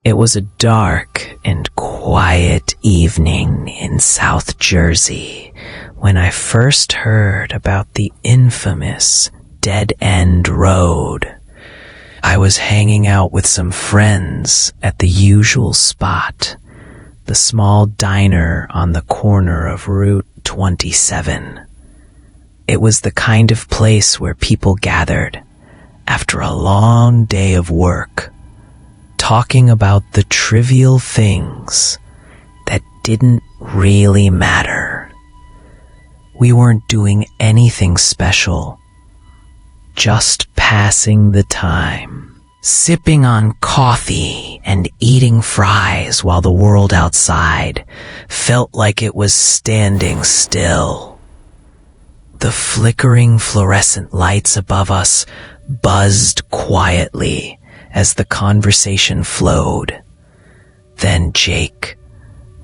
It was a dark and quiet evening in South Jersey when I first heard about the infamous Dead End Road. I was hanging out with some friends at the usual spot, the small diner on the corner of Route 27. It was the kind of place where people gathered after a long day of work, talking about the trivial things that didn't really matter. We weren't doing anything special, just passing the time, sipping on coffee and eating fries while the world outside felt like it was standing still. The flickering fluorescent lights above us buzzed quietly as the conversation flowed. Then Jake,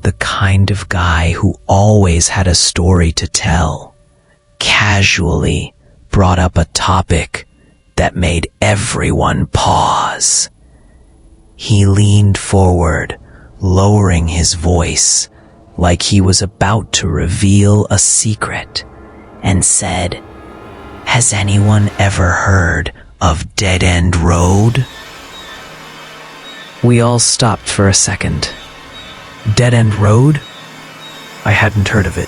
the kind of guy who always had a story to tell, casually brought up a topic that made everyone pause. He leaned forward, lowering his voice like he was about to reveal a secret, and said, "Has anyone ever heard of Dead End Road?" We all stopped for a second. Dead End Road? I hadn't heard of it,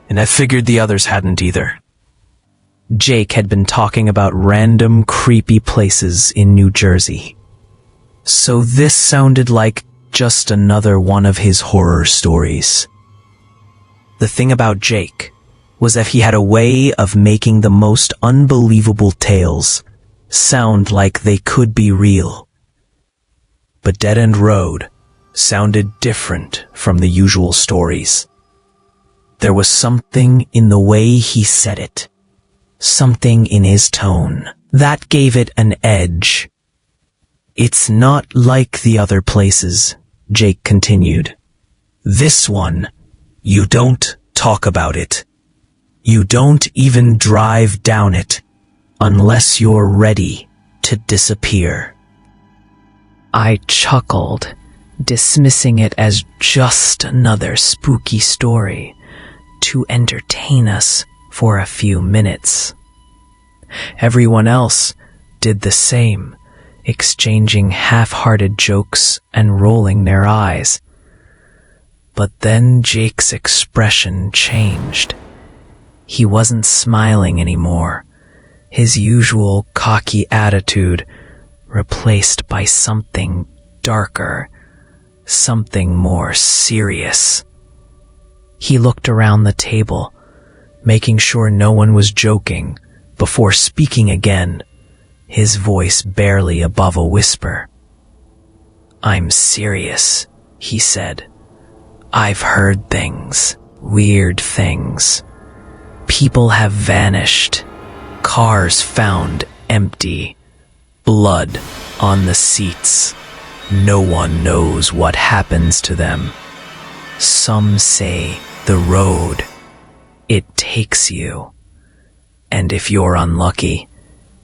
and I figured the others hadn't either. Jake had been talking about random creepy places in New Jersey. So this sounded like just another one of his horror stories. The thing about Jake was that he had a way of making the most unbelievable tales sound like they could be real. But Dead End Road sounded different from the usual stories. There was something in the way he said it, something in his tone, that gave it an edge. "It's not like the other places," Jake continued. "This one, you don't talk about it. You don't even drive down it unless you're ready to disappear." I chuckled, dismissing it as just another spooky story to entertain us for a few minutes. Everyone else did the same, exchanging half-hearted jokes and rolling their eyes. But then Jake's expression changed. He wasn't smiling anymore, his usual cocky attitude replaced by something darker, something more serious. He looked around the table, making sure no one was joking, before speaking again, his voice barely above a whisper. "I'm serious," he said. "I've heard things, weird things. People have vanished, cars found empty, blood on the seats. No one knows what happens to them. Some say the road, it takes you. And if you're unlucky,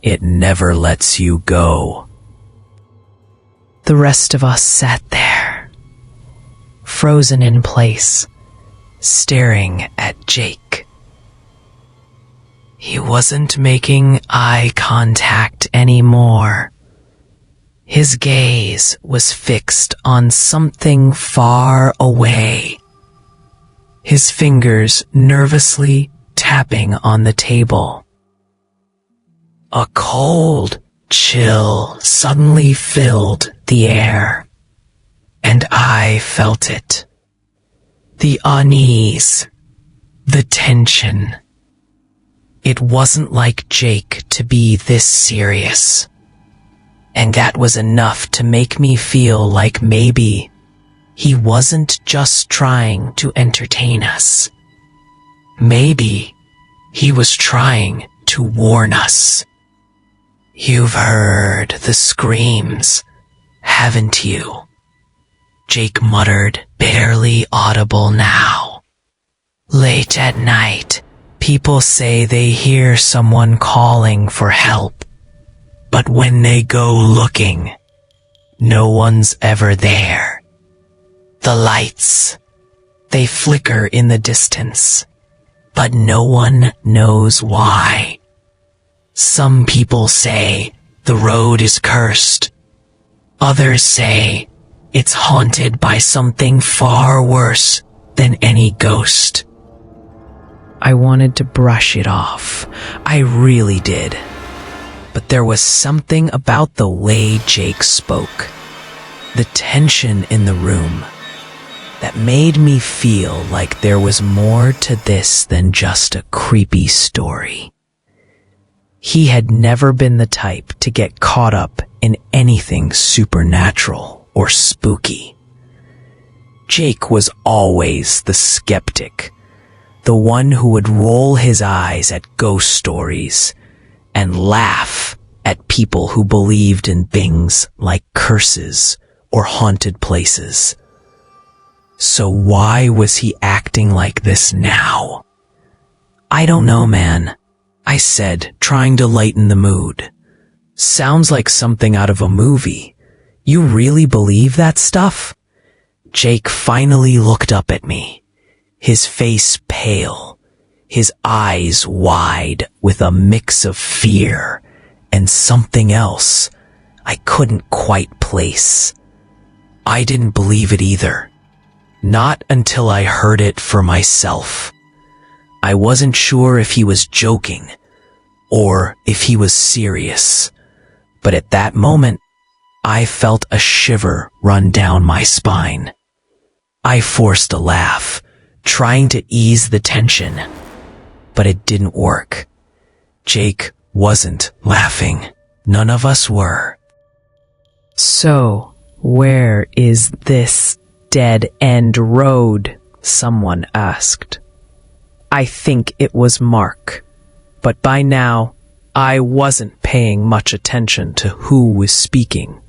it never lets you go." The rest of us sat there, frozen in place, staring at Jake. He wasn't making eye contact anymore. His gaze was fixed on something far away, his fingers nervously tapping on the table. A cold chill suddenly filled the air, and I felt it. The unease, the tension. It wasn't like Jake to be this serious, and that was enough to make me feel like maybe he wasn't just trying to entertain us. Maybe he was trying to warn us. "You've heard the screams, haven't you?" Jake muttered, barely audible now. "Late at night, people say they hear someone calling for help, but when they go looking, No one's ever there. The lights, they flicker in the distance, but no one knows why. Some people say the road is cursed. Others say it's haunted by something far worse than any ghost. I wanted to brush it off. I really did. But there was something about the way Jake spoke, the tension in the room, that made me feel like there was more to this than just a creepy story. He had never been the type to get caught up in anything supernatural or spooky. Jake was always the skeptic, the one who would roll his eyes at ghost stories and laugh at people who believed in things like curses or haunted places. So why was he acting like this now? I don't know, man, I said, trying to lighten the mood. Sounds like something out of a movie. You really believe that stuff? Jake finally looked up at me, his face pale, his eyes wide with a mix of fear and something else I couldn't quite place. I didn't believe it either. Not until I heard it for myself. I wasn't sure if he was joking or if he was serious, but at that moment, I felt a shiver run down my spine. I forced a laugh, trying to ease the tension, but it didn't work. Jake wasn't laughing. None of us were. So, where is this dead-end road? Someone asked. I think it was Mark, but by now, I wasn't paying much attention to who was speaking.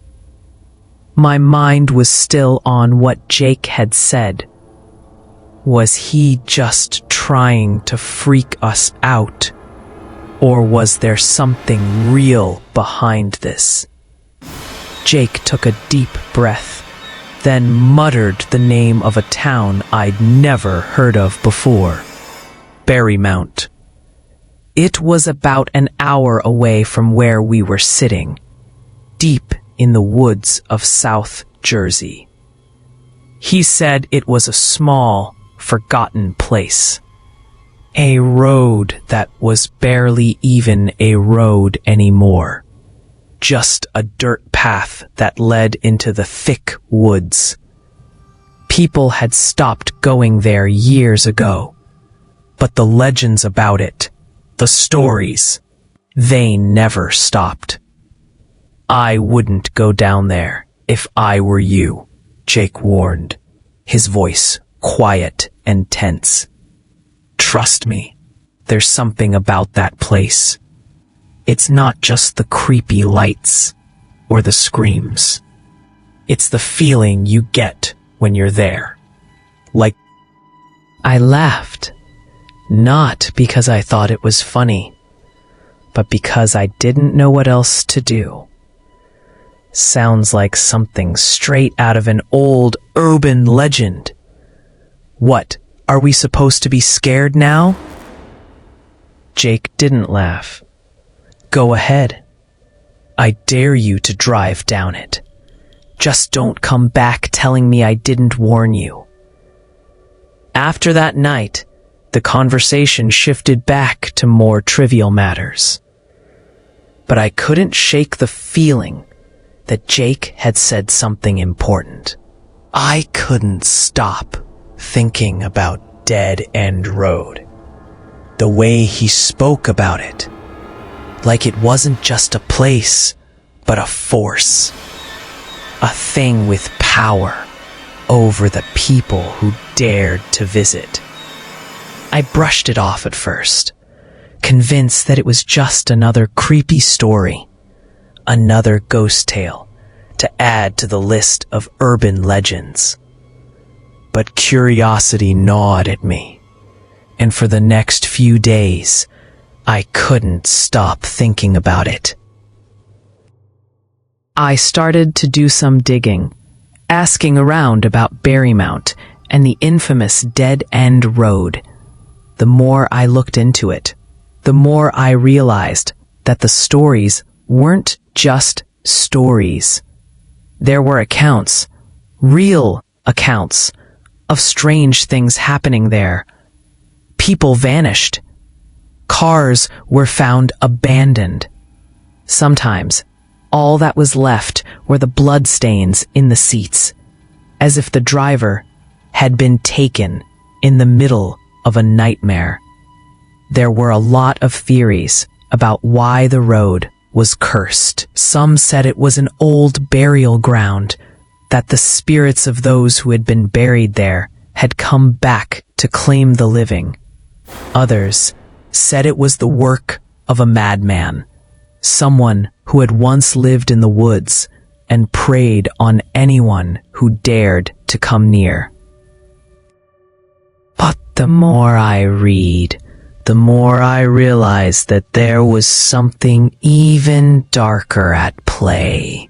My mind was still on what Jake had said. Was he just trying to freak us out? Or was there something real behind this? Jake took a deep breath, then muttered the name of a town I'd never heard of before. Berrymount. It was about an hour away from where we were sitting, deep in the woods of South Jersey. He said it was a small, forgotten place. A road that was barely even a road anymore. Just a dirt path that led into the thick woods. People had stopped going there years ago, but the legends about it, the stories, they never stopped. I wouldn't go down there if I were you, Jake warned, his voice quiet and tense. Trust me, there's something about that place. It's not just the creepy lights or the screams. It's the feeling you get when you're there. Like, I laughed, not because I thought it was funny, but because I didn't know what else to do. Sounds like something straight out of an old urban legend. What, are we supposed to be scared now? Jake didn't laugh. Go ahead. I dare you to drive down it. Just don't come back telling me I didn't warn you. After that night, the conversation shifted back to more trivial matters. But I couldn't shake the feeling that Jake had said something important. I couldn't stop thinking about Dead End Road. The way he spoke about it. Like it wasn't just a place, but a force. A thing with power over the people who dared to visit. I brushed it off at first, convinced that it was just another creepy story, another ghost tale to add to the list of urban legends. But curiosity gnawed at me, and for the next few days, I couldn't stop thinking about it. I started to do some digging, asking around about Berrymount and the infamous Dead End Road. The more I looked into it, the more I realized that the stories weren't just stories. There were accounts, real accounts, of strange things happening there. People vanished. Cars were found abandoned. Sometimes, all that was left were the bloodstains in the seats, as if the driver had been taken in the middle of a nightmare. There were a lot of theories about why the road was cursed. Some said it was an old burial ground, that the spirits of those who had been buried there had come back to claim the living. Others said it was the work of a madman, someone who had once lived in the woods and preyed on anyone who dared to come near. But the more I read, the more I realize that there was something even darker at play.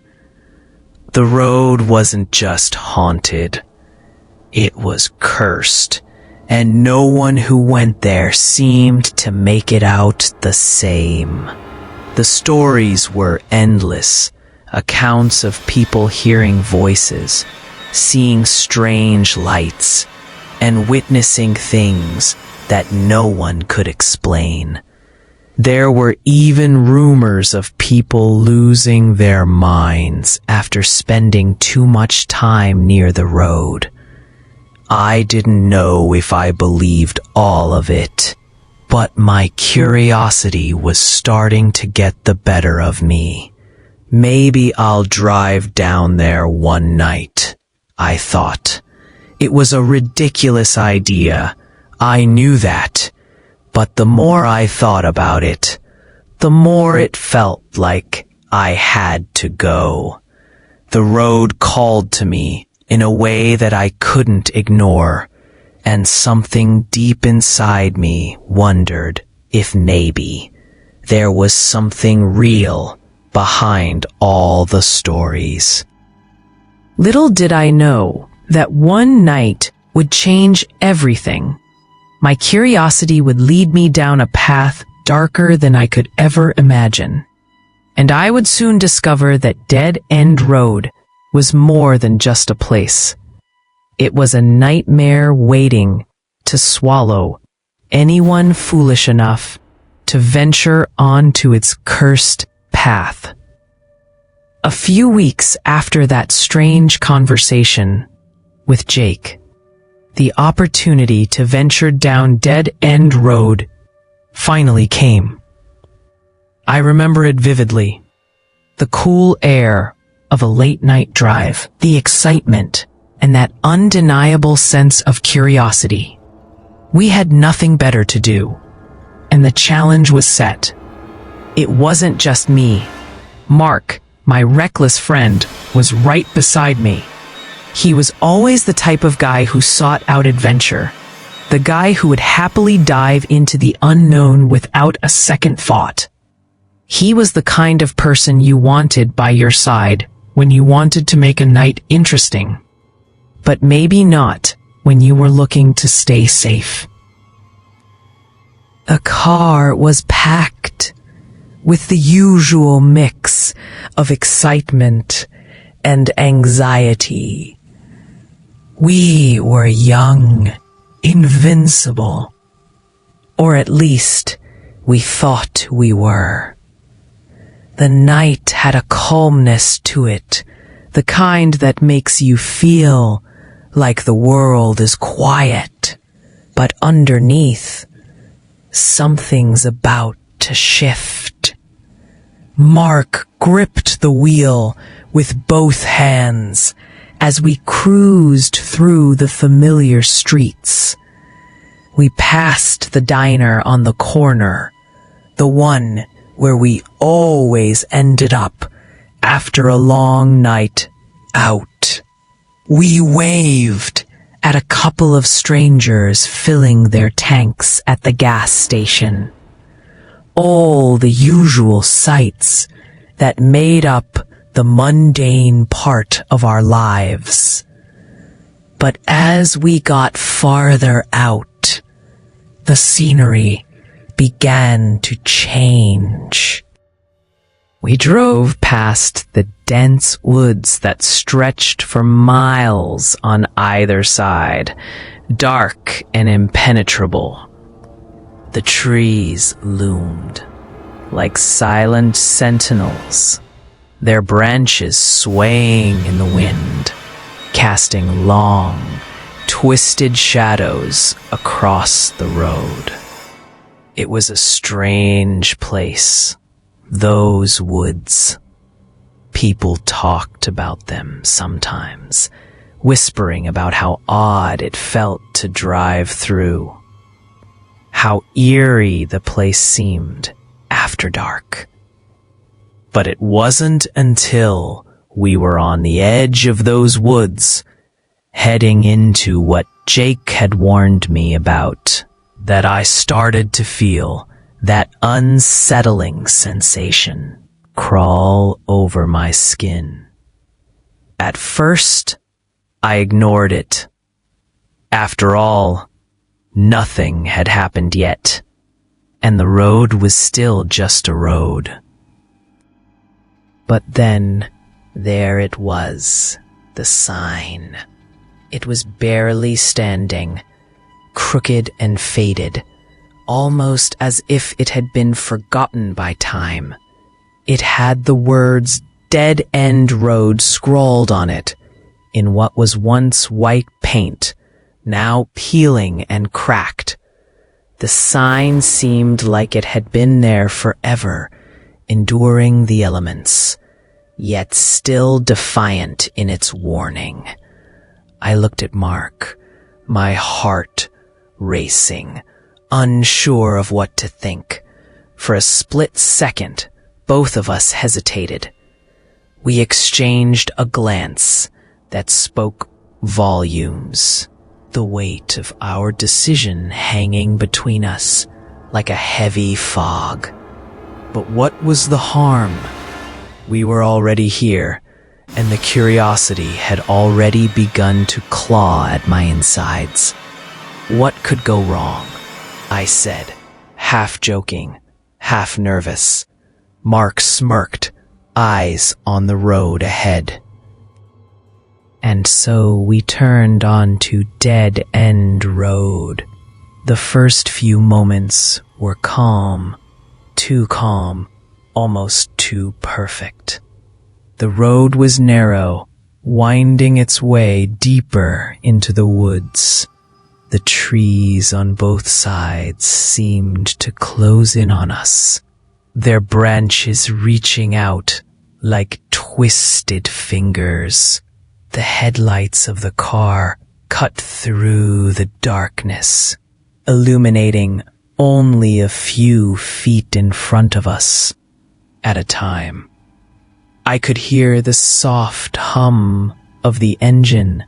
The road wasn't just haunted, it was cursed, and no one who went there seemed to make it out the same. The stories were endless, accounts of people hearing voices, seeing strange lights, and witnessing things that no one could explain. There were even rumors of people losing their minds after spending too much time near the road. I didn't know if I believed all of it, but my curiosity was starting to get the better of me. Maybe I'll drive down there one night, I thought. It was a ridiculous idea. I knew that. But the more I thought about it, the more it felt like I had to go. The road called to me in a way that I couldn't ignore, and something deep inside me wondered if maybe there was something real behind all the stories. Little did I know that one night would change everything. My curiosity would lead me down a path darker than I could ever imagine. And I would soon discover that Dead End Road was more than just a place. It was a nightmare waiting to swallow anyone foolish enough to venture onto its cursed path. A few weeks after that strange conversation with Jake, the opportunity to venture down Dead End Road finally came. I remember it vividly. The cool air of a late-night drive, the excitement, and that undeniable sense of curiosity. We had nothing better to do, and the challenge was set. It wasn't just me. Mark, my reckless friend, was right beside me. He was always the type of guy who sought out adventure, the guy who would happily dive into the unknown without a second thought. He was the kind of person you wanted by your side when you wanted to make a night interesting, but maybe not when you were looking to stay safe. The car was packed with the usual mix of excitement and anxiety. We were young, invincible, or at least we thought we were. The night had a calmness to it, the kind that makes you feel like the world is quiet, but underneath, something's about to shift. Mark gripped the wheel with both hands as we cruised through the familiar streets. We passed the diner on the corner, the one where we always ended up after a long night out. We waved at a couple of strangers filling their tanks at the gas station. All the usual sights that made up the mundane part of our lives. But as we got farther out, the scenery began to change. We drove past the dense woods that stretched for miles on either side, dark and impenetrable. The trees loomed like silent sentinels, their branches swaying in the wind, casting long, twisted shadows across the road. It was a strange place, those woods. People talked about them sometimes, whispering about how odd it felt to drive through, how eerie the place seemed after dark. But it wasn't until we were on the edge of those woods, heading into what Jake had warned me about, that I started to feel that unsettling sensation crawl over my skin. At first, I ignored it. After all, nothing had happened yet, and the road was still just a road. But then, there it was, the sign. It was barely standing, crooked and faded, almost as if it had been forgotten by time. It had the words "Dead End Road" scrawled on it, in what was once white paint, now peeling and cracked. The sign seemed like it had been there forever, enduring the elements, yet still defiant in its warning. I looked at Mark, my heart racing, unsure of what to think. For a split second, both of us hesitated. We exchanged a glance that spoke volumes, the weight of our decision hanging between us like a heavy fog. But what was the harm? We were already here, and the curiosity had already begun to claw at my insides. What could go wrong? I said, half joking, half nervous. Mark smirked, eyes on the road ahead. And so we turned onto Dead End Road. The first few moments were calm, too calm, almost too perfect. The road was narrow, winding its way deeper into the woods. The trees on both sides seemed to close in on us, their branches reaching out like twisted fingers. The headlights of the car cut through the darkness, illuminating only a few feet in front of us at a time. I could hear the soft hum of the engine,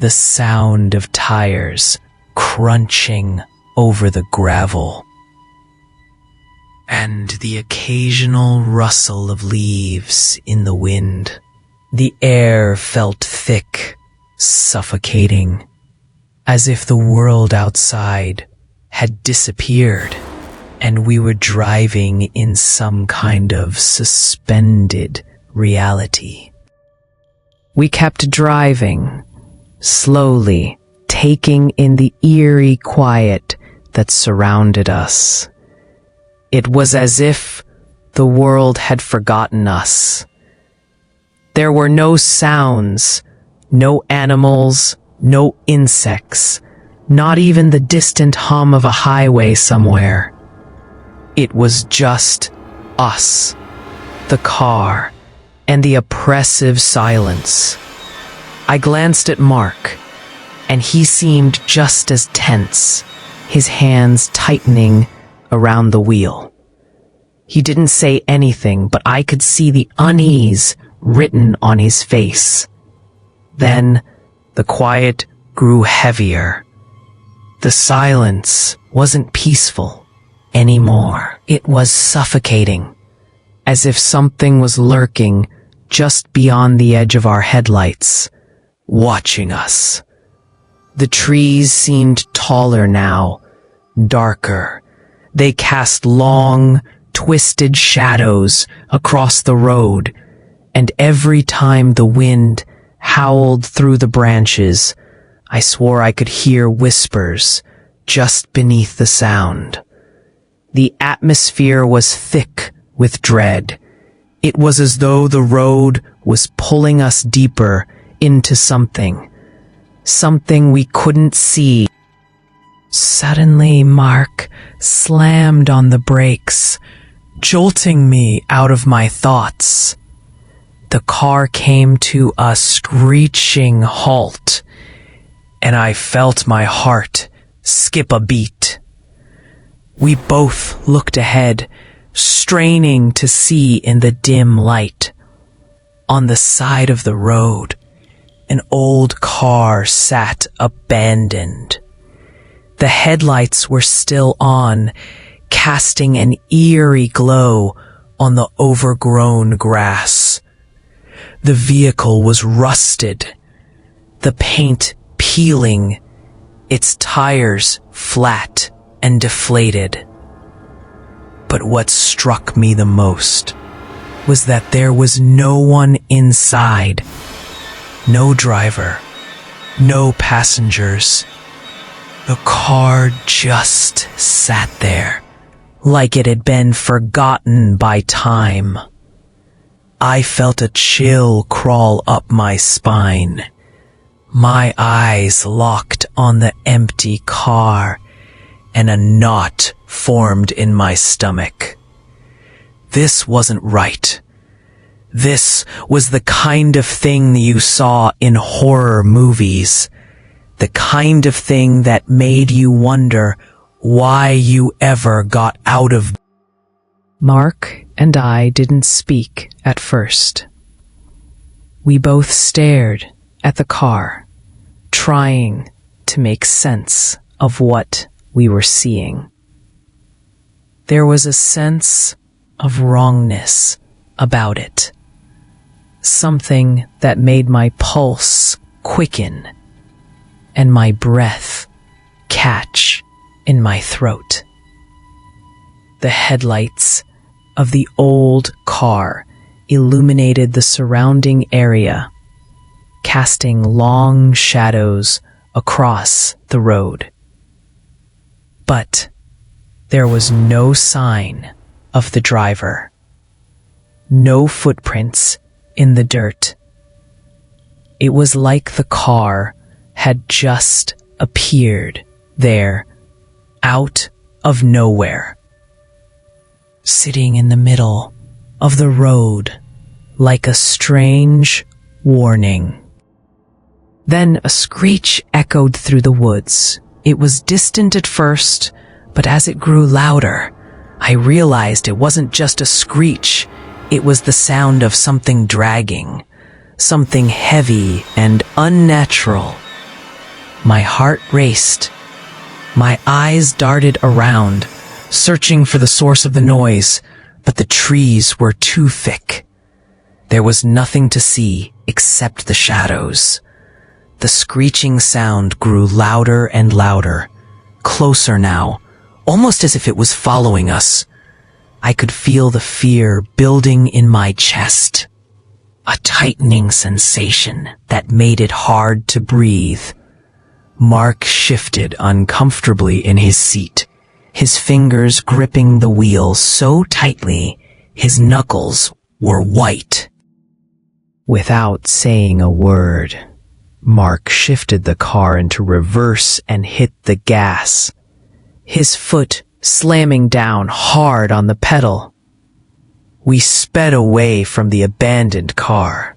the sound of tires crunching over the gravel, and the occasional rustle of leaves in the wind. The air felt thick, suffocating, as if the world outside had disappeared, and we were driving in some kind of suspended reality. We kept driving, slowly, taking in the eerie quiet that surrounded us. It was as if the world had forgotten us. There were no sounds, no animals, no insects, not even the distant hum of a highway somewhere. It was just us, the car, and the oppressive silence. I glanced at Mark, and he seemed just as tense, his hands tightening around the wheel. He didn't say anything, but I could see the unease written on his face. Then the quiet grew heavier. The silence wasn't peaceful anymore. It was suffocating, as if something was lurking just beyond the edge of our headlights, watching us. The trees seemed taller now, darker. They cast long, twisted shadows across the road, and every time the wind howled through the branches, I swore I could hear whispers just beneath the sound. The atmosphere was thick with dread. It was as though the road was pulling us deeper into something we couldn't see. Suddenly, Mark slammed on the brakes, jolting me out of my thoughts. The car came to a screeching halt, and I felt my heart skip a beat. We both looked ahead, straining to see in the dim light. On the side of the road, an old car sat abandoned. The headlights were still on, casting an eerie glow on the overgrown grass. The vehicle was rusted, the paint peeling, its tires flat and deflated. But what struck me the most was that there was no one inside. No driver, no passengers. The car just sat there, like it had been forgotten by time. I felt a chill crawl up my spine. My eyes locked on the empty car, and a knot formed in my stomach. This wasn't right. This was the kind of thing you saw in horror movies. The kind of thing that made you wonder why you ever got out of. Mark and I didn't speak at first. We both stared at the car, trying to make sense of what we were seeing. There was a sense of wrongness about it. Something that made my pulse quicken and my breath catch in my throat. The headlights of the old car illuminated the surrounding area, casting long shadows across the road. But there was no sign of the driver. No footprints in the dirt. It was like the car had just appeared there, out of nowhere, sitting in the middle of the road like a strange warning. Then a screech echoed through the woods. It was distant at first, but as it grew louder, I realized it wasn't just a screech. It was the sound of something dragging, something heavy and unnatural. My heart raced. My eyes darted around, searching for the source of the noise, but the trees were too thick. There was nothing to see except the shadows. The screeching sound grew louder and louder, closer now, almost as if it was following us. I could feel the fear building in my chest, a tightening sensation that made it hard to breathe. Mark shifted uncomfortably in his seat, his fingers gripping the wheel so tightly his knuckles were white. Without saying a word, Mark shifted the car into reverse and hit the gas, his foot slamming down hard on the pedal. We sped away from the abandoned car,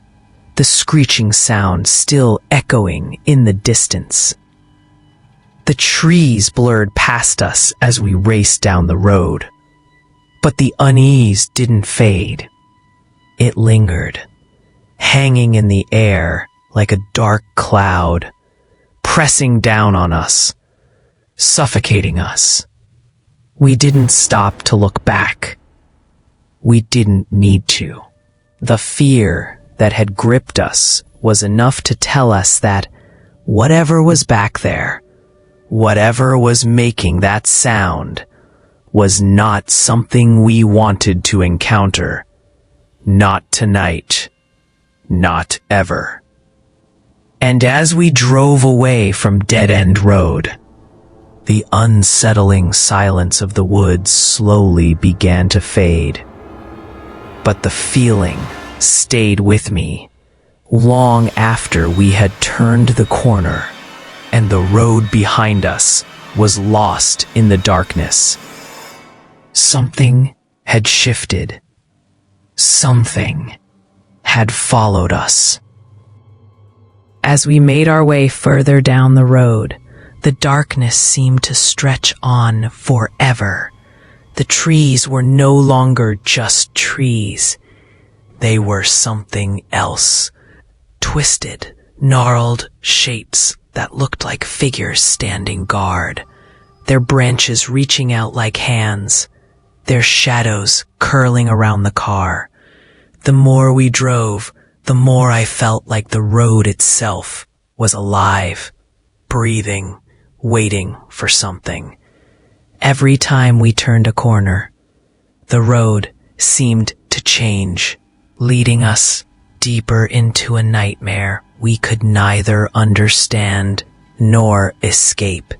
the screeching sound still echoing in the distance. The trees blurred past us as we raced down the road, but the unease didn't fade. It lingered, hanging in the air like a dark cloud, pressing down on us, suffocating us. We didn't stop to look back. We didn't need to. The fear that had gripped us was enough to tell us that whatever was back there, whatever was making that sound, was not something we wanted to encounter. Not tonight. Not ever. And as we drove away from Dead End Road, the unsettling silence of the woods slowly began to fade. But the feeling stayed with me long after we had turned the corner and the road behind us was lost in the darkness. Something had shifted. Something had followed us. As we made our way further down the road, the darkness seemed to stretch on forever. The trees were no longer just trees. They were something else. Twisted, gnarled shapes that looked like figures standing guard. Their branches reaching out like hands. Their shadows curling around the car. The more we drove, the more I felt like the road itself was alive, breathing, waiting for something. Every time we turned a corner, the road seemed to change, leading us deeper into a nightmare we could neither understand nor escape.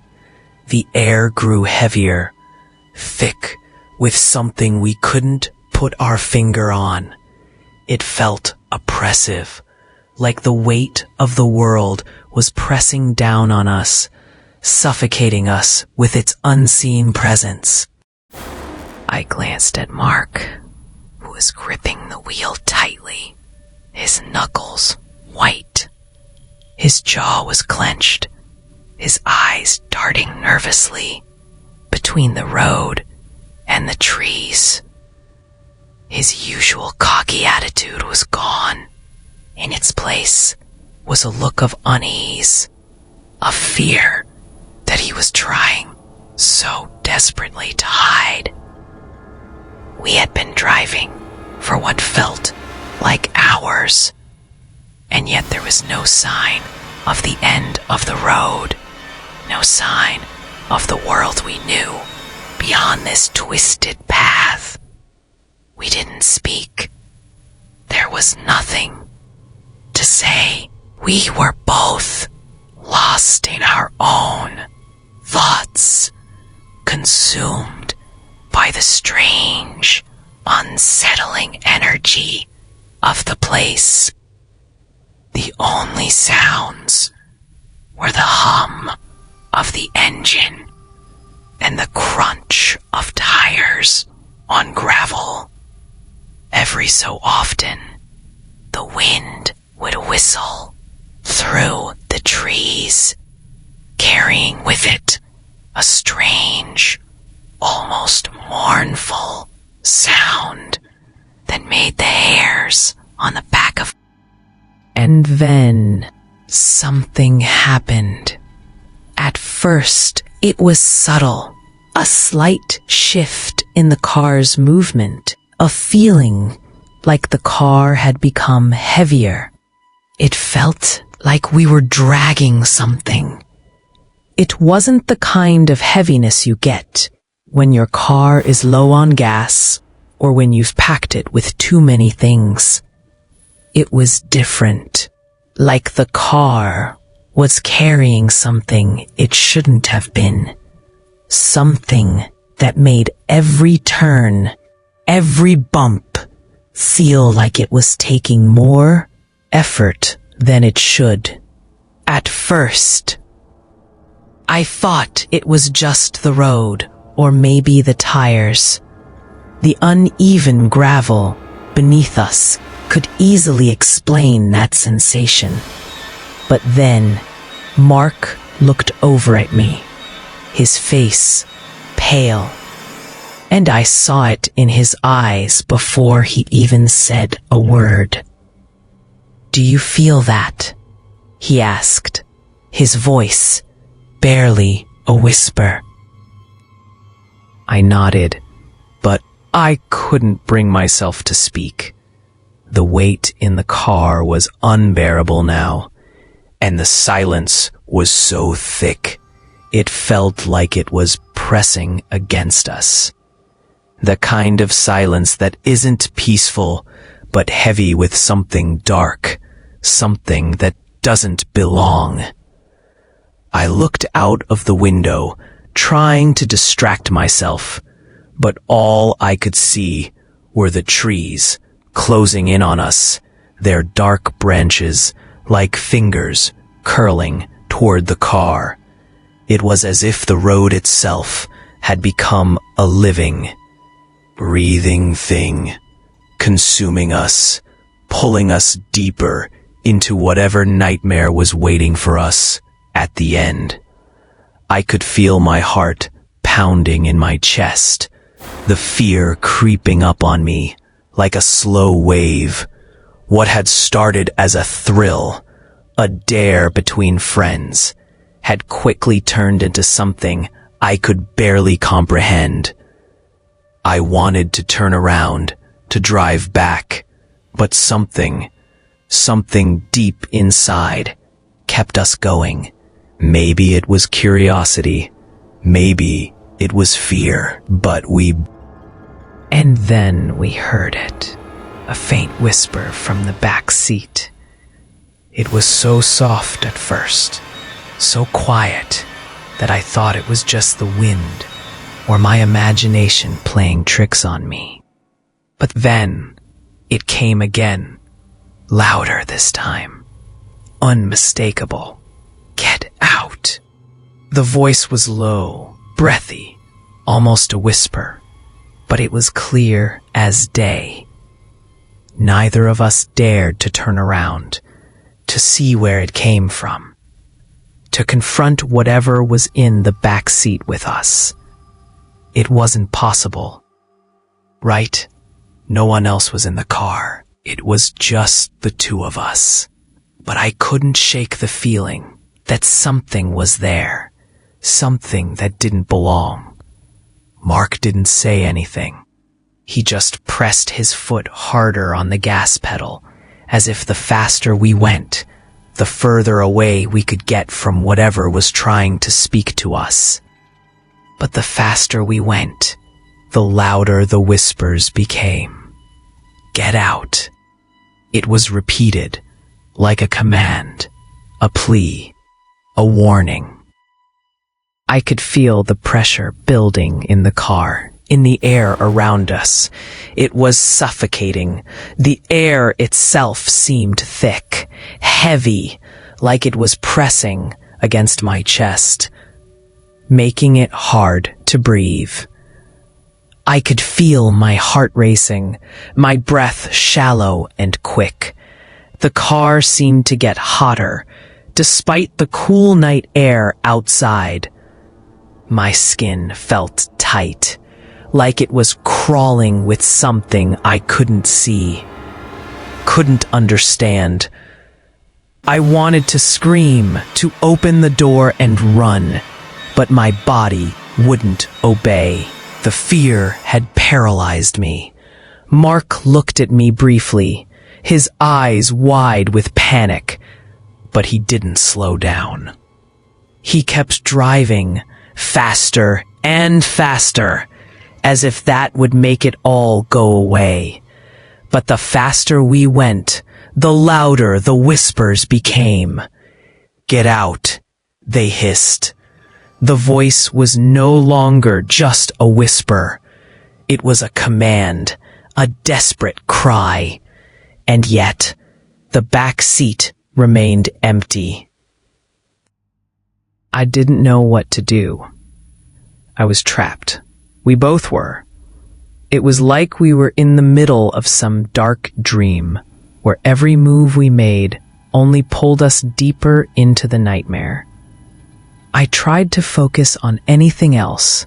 The air grew heavier, thick, with something we couldn't put our finger on. It felt oppressive, like the weight of the world was pressing down on us, suffocating us with its unseen presence. I glanced at Mark, who was gripping the wheel tightly, his knuckles white. His jaw was clenched, his eyes darting nervously between the road and the trees. His usual cocky attitude was gone. In its place was a look of unease, of fear that he was trying so desperately to hide. We had been driving for what felt like hours, and yet there was no sign of the end of the road, no sign of the world we knew beyond this twisted path. We didn't speak. There was nothing to say. We were both lost in our own thoughts, consumed by the strange, unsettling energy of the place. The only sounds were the hum of the engine and the crunch of tires on gravel. Every so often, the wind would whistle through the trees, carrying with it a strange, almost mournful sound that made the hairs on the back of. And then something happened. At first, it was subtle, a slight shift in the car's movement, a feeling like the car had become heavier. It felt like we were dragging something. It wasn't the kind of heaviness you get when your car is low on gas or when you've packed it with too many things. It was different, like the car was carrying something it shouldn't have been. Something that made every turn, every bump, feel like it was taking more effort than it should. At first, I thought it was just the road, or maybe the tires. The uneven gravel beneath us could easily explain that sensation. But then, Mark looked over at me, his face pale, and I saw it in his eyes before he even said a word. "Do you feel that?" he asked, his voice barely a whisper. I nodded, but I couldn't bring myself to speak. The weight in the car was unbearable now, and the silence was so thick, it felt like it was pressing against us. The kind of silence that isn't peaceful, but heavy with something dark, something that doesn't belong. I looked out of the window, trying to distract myself, but all I could see were the trees closing in on us, their dark branches like fingers curling toward the car. It was as if the road itself had become a living, breathing thing, consuming us, pulling us deeper into whatever nightmare was waiting for us at the end. I could feel my heart pounding in my chest, the fear creeping up on me like a slow wave. What had started as a thrill, a dare between friends, had quickly turned into something I could barely comprehend. I wanted to turn around, to drive back, but something deep inside kept us going. Maybe it was curiosity, maybe it was fear, but And then we heard it, a faint whisper from the back seat. It was so soft at first, so quiet, that I thought it was just the wind or my imagination playing tricks on me. But then it came again, louder this time, unmistakable. Get out. The voice was low, breathy, almost a whisper, but it was clear as day. Neither of us dared to turn around, to see where it came from, to confront whatever was in the back seat with us. It wasn't possible, right? No one else was in the car. It was just the two of us. But I couldn't shake the feeling that something was there, something that didn't belong. Mark didn't say anything. He just pressed his foot harder on the gas pedal, as if the faster we went, the further away we could get from whatever was trying to speak to us. But the faster we went, the louder the whispers became. Get out. It was repeated, like a command, a plea, a warning. I could feel the pressure building in the car, in the air around us. It was suffocating. The air itself seemed thick, heavy, like it was pressing against my chest, making it hard to breathe. I could feel my heart racing, my breath shallow and quick. The car seemed to get hotter, despite the cool night air outside. My skin felt tight, like it was crawling with something I couldn't see, couldn't understand. I wanted to scream, to open the door and run, but my body wouldn't obey. The fear had paralyzed me. Mark looked at me briefly, his eyes wide with panic, but he didn't slow down. He kept driving, faster and faster, as if that would make it all go away. But the faster we went, the louder the whispers became. Get out, they hissed. The voice was no longer just a whisper. It was a command, a desperate cry. And yet, the back seat remained empty. I didn't know what to do. I was trapped. We both were. It was like we were in the middle of some dark dream, where every move we made only pulled us deeper into the nightmare. I tried to focus on anything else,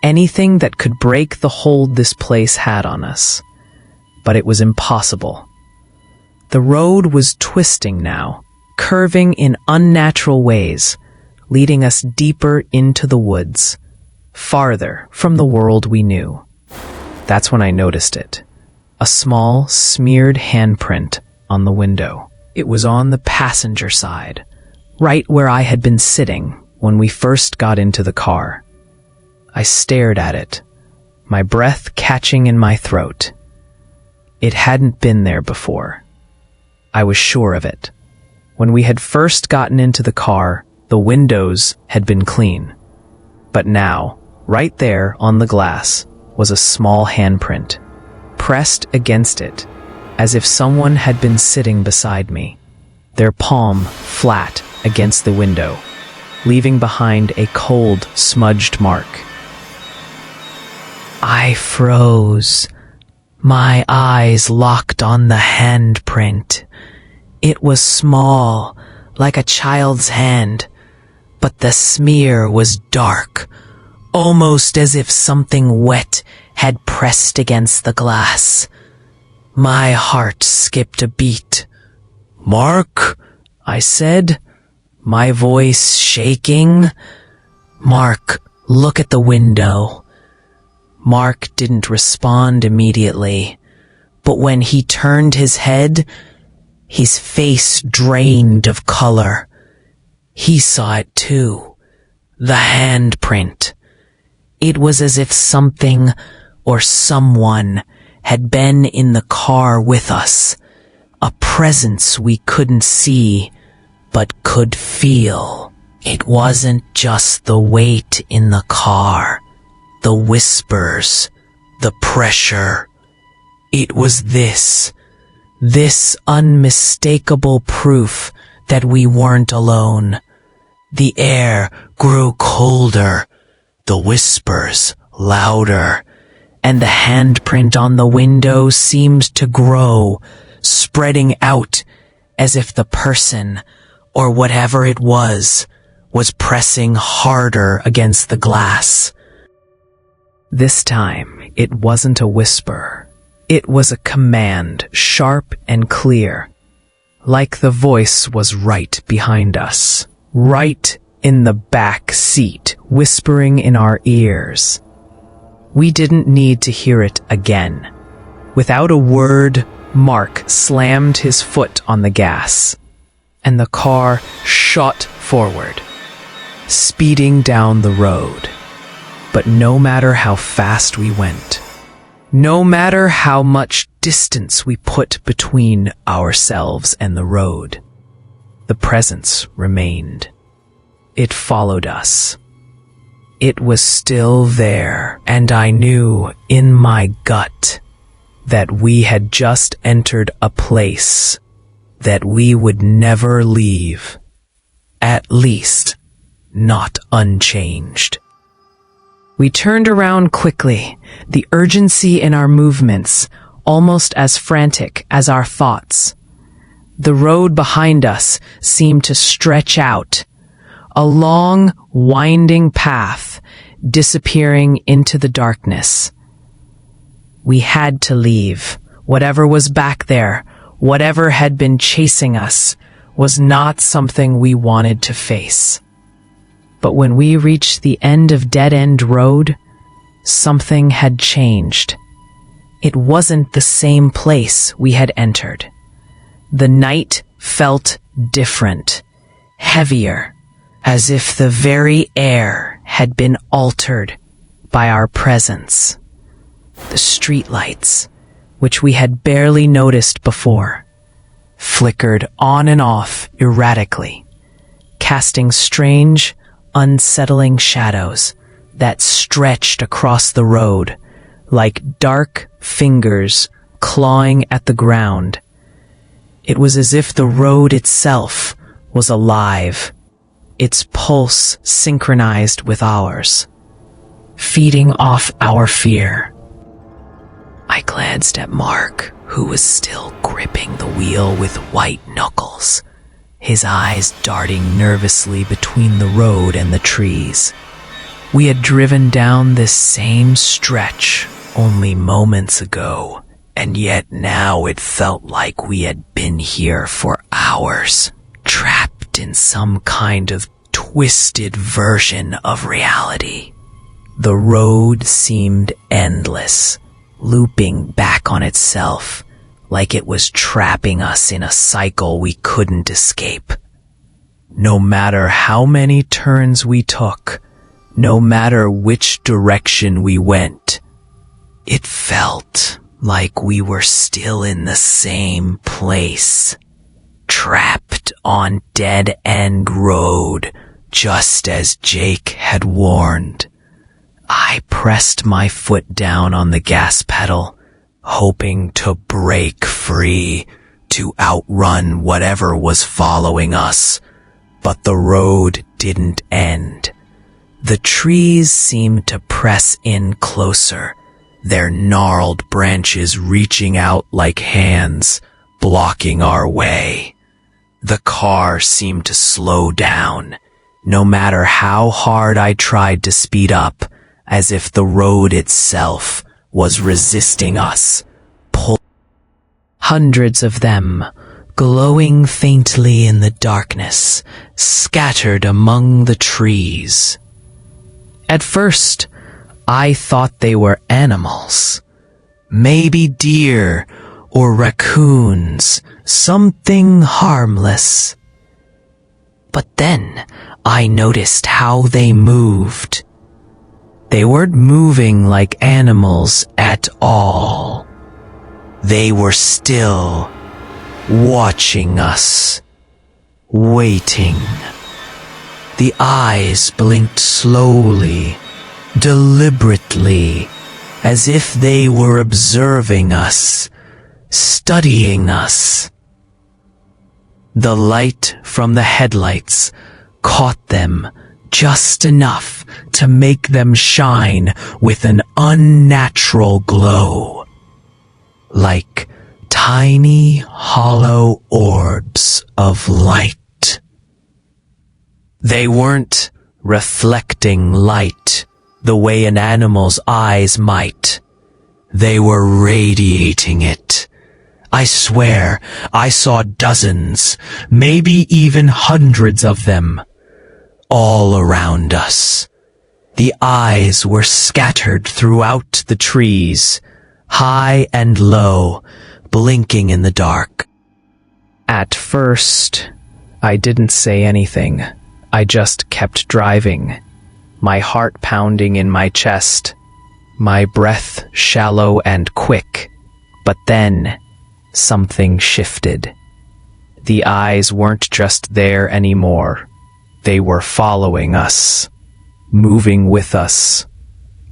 anything that could break the hold this place had on us. But it was impossible. The road was twisting now, curving in unnatural ways, leading us deeper into the woods, farther from the world we knew. That's when I noticed it. a small, smeared handprint on the window. It was on the passenger side, right where I had been sitting when we first got into the car. I stared at it, my breath catching in my throat. It hadn't been there before. I was sure of it. When we had first gotten into the car, the windows had been clean. But now, right there on the glass, was a small handprint, pressed against it, as if someone had been sitting beside me, their palm flat against the window, leaving behind a cold, smudged mark. I froze. My eyes locked on the handprint. It was small, like a child's hand, but the smear was dark, almost as if something wet had pressed against the glass. My heart skipped a beat. "Mark," I said, my voice shaking. "Mark, look at the window." Mark didn't respond immediately, but when he turned his head, his face drained of color. He saw it too. The handprint. It was as if something or someone had been in the car with us, a presence we couldn't see, but could feel. It wasn't just the weight in the car, the whispers, the pressure. It was this unmistakable proof that we weren't alone. The air grew colder, the whispers louder, and the handprint on the window seemed to grow, spreading out as if the person, or whatever it was pressing harder against the glass. This time, it wasn't a whisper. It was a command, sharp and clear, like the voice was right behind us, right in the back seat, whispering in our ears. We didn't need to hear it again. Without a word, Mark slammed his foot on the gas, and the car shot forward, speeding down the road. But no matter how fast we went, no matter how much distance we put between ourselves and the road, the presence remained. It followed us. It was still there, and I knew in my gut that we had just entered a place that we would never leave, at least not unchanged. We turned around quickly, the urgency in our movements almost as frantic as our thoughts. The road behind us seemed to stretch out, a long, winding path disappearing into the darkness. We had to leave. Whatever was back there, whatever had been chasing us, was not something we wanted to face. But when we reached the end of Dead End Road, something had changed. It wasn't the same place we had entered. The night felt different, heavier, as if the very air had been altered by our presence. The streetlights, which we had barely noticed before, flickered on and off erratically, casting strange, unsettling shadows that stretched across the road like dark fingers clawing at the ground. It was as if the road itself was alive, its pulse synchronized with ours, feeding off our fear. I glanced at Mark, who was still gripping the wheel with white knuckles, his eyes darting nervously between the road and the trees. We had driven down this same stretch only moments ago, and yet now it felt like we had been here for hours, trapped in some kind of twisted version of reality. The road seemed endless, looping back on itself, like it was trapping us in a cycle we couldn't escape. No matter how many turns we took, no matter which direction we went, it felt like we were still in the same place, trapped on dead-end road, just as Jake had warned. I pressed my foot down on the gas pedal, hoping to break free, to outrun whatever was following us. But the road didn't end. The trees seemed to press in closer, their gnarled branches reaching out like hands, blocking our way. The car seemed to slow down, no matter how hard I tried to speed up, as if the road itself was resisting us. Hundreds of them, glowing faintly in the darkness, scattered among the trees. At first, I thought they were animals. Maybe deer or raccoons, something harmless. But then I noticed how they moved. They weren't moving like animals at all. They were still watching us, waiting. The eyes blinked slowly, deliberately, as if they were observing us, studying us. The light from the headlights caught them just enough to make them shine with an unnatural glow, like tiny, hollow orbs of light. They weren't reflecting light the way an animal's eyes might. They were radiating it. I swear I saw dozens, maybe even hundreds of them, all around us. The eyes were scattered throughout the trees, high and low, blinking in the dark. At first, I didn't say anything. I just kept driving, my heart pounding in my chest, my breath shallow and quick. But then, something shifted. The eyes weren't just there anymore. They were following us, moving with us,